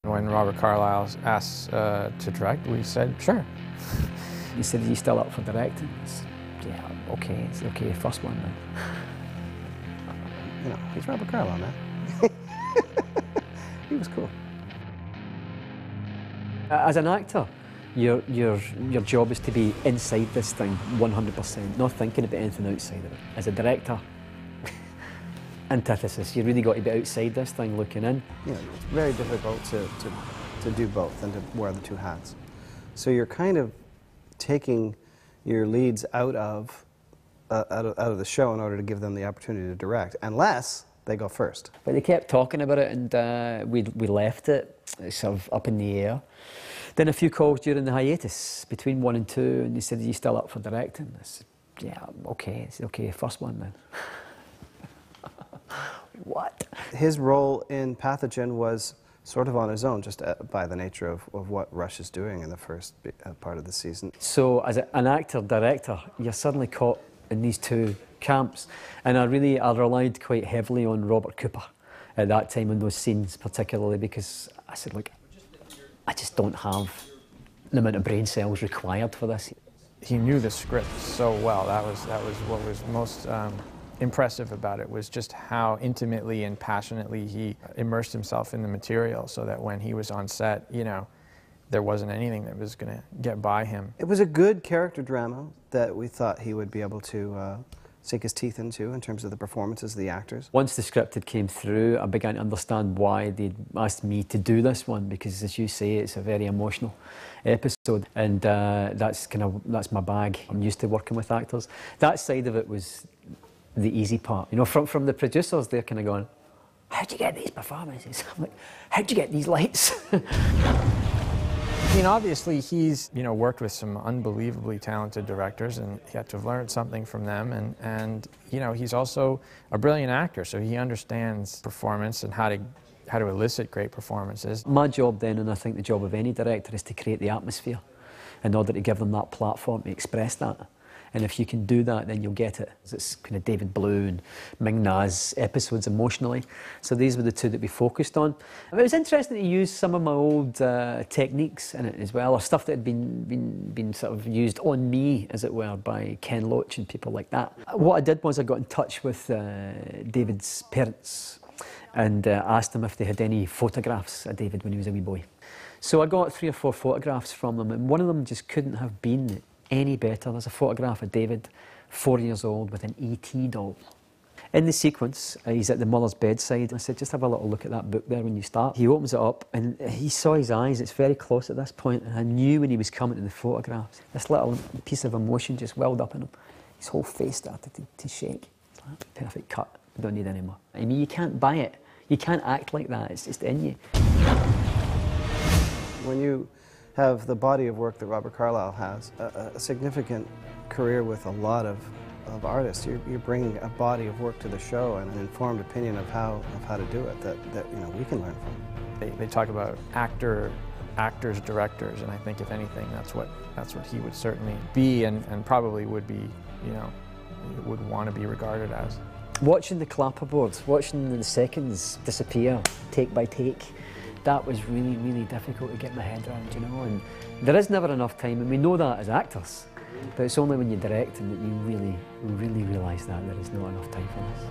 When Robert Carlyle asked to direct, we said, sure. He said, are you still up for directing? Yeah, okay, it's okay, first one then. You know, he's Robert Carlyle, man. He was cool. As an actor, your job is to be inside this thing 100%, not thinking about anything outside of it. As a director, antithesis, you really got to be outside this thing looking in. You know, it's very difficult to do both and to wear the two hats. So you're kind of taking your leads out of the show in order to give them the opportunity to direct, unless they go first. But they kept talking about it, and we left it sort of up in the air. Then a few calls during the hiatus between 1 and 2, and they said, are you still up for directing? I said, yeah, okay, it's okay, first one then. What? His role in Pathogen was sort of on his own, just by the nature of what Rush is doing in the first part of the season. So as an actor-director, you're suddenly caught in these two camps, and I relied quite heavily on Robert Cooper at that time in those scenes, particularly because I said, look, I just don't have the amount of brain cells required for this. He knew the script so well. That was what was most impressive about it, was just how intimately and passionately he immersed himself in the material, so that when he was on set, you know, there wasn't anything that was going to get by him. It was a good character drama that we thought he would be able to sink his teeth into in terms of the performances of the actors. Once the script had came through, I began to understand why they'd asked me to do this one, because as you say, it's a very emotional episode, and that's my bag. I'm used to working with actors. That side of it was the easy part. You know, from the producers, they're kind of going, how'd you get these performances? I'm like, how'd you get these lights? I mean, obviously he's, you know, worked with some unbelievably talented directors, and he had to have learned something from them, and you know, he's also a brilliant actor, so he understands performance and how to elicit great performances. My job then, and I think the job of any director, is to create the atmosphere in order to give them that platform to express that. And if you can do that, then you'll get it. It's kind of David Blue and Ming Na's episodes emotionally. So these were the two that we focused on. It was interesting to use some of my old techniques in it as well, or stuff that had been sort of used on me, as it were, by Ken Loach and people like that. What I did was I got in touch with David's parents and asked them if they had any photographs of David when he was a wee boy. So I got 3 or 4 photographs from them, and one of them just couldn't have been any better. There's a photograph of David, 4 years old, with an E.T. doll. In the sequence, he's at the mother's bedside. I said, just have a little look at that book there when you start. He opens it up, and he saw his eyes. It's very close at this point, and I knew when he was coming to the photographs, this little piece of emotion just welled up in him. His whole face started to shake. Perfect cut. We don't need any more. I mean, you can't buy it. You can't act like that. It's just in you. When you have the body of work that Robert Carlyle has, a significant career with a lot of artists, you're bringing a body of work to the show and an informed opinion of how to do it that you know, we can learn from. They talk about actors, directors, and I think if anything, that's what he would certainly be, and probably would be, you know, would want to be regarded as. Watching the clapperboards, watching the seconds disappear, take by take, that was really, really difficult to get my head around, you know, and there is never enough time, and we know that as actors, but it's only when you direct and that you really, really realise that there is not enough time for this.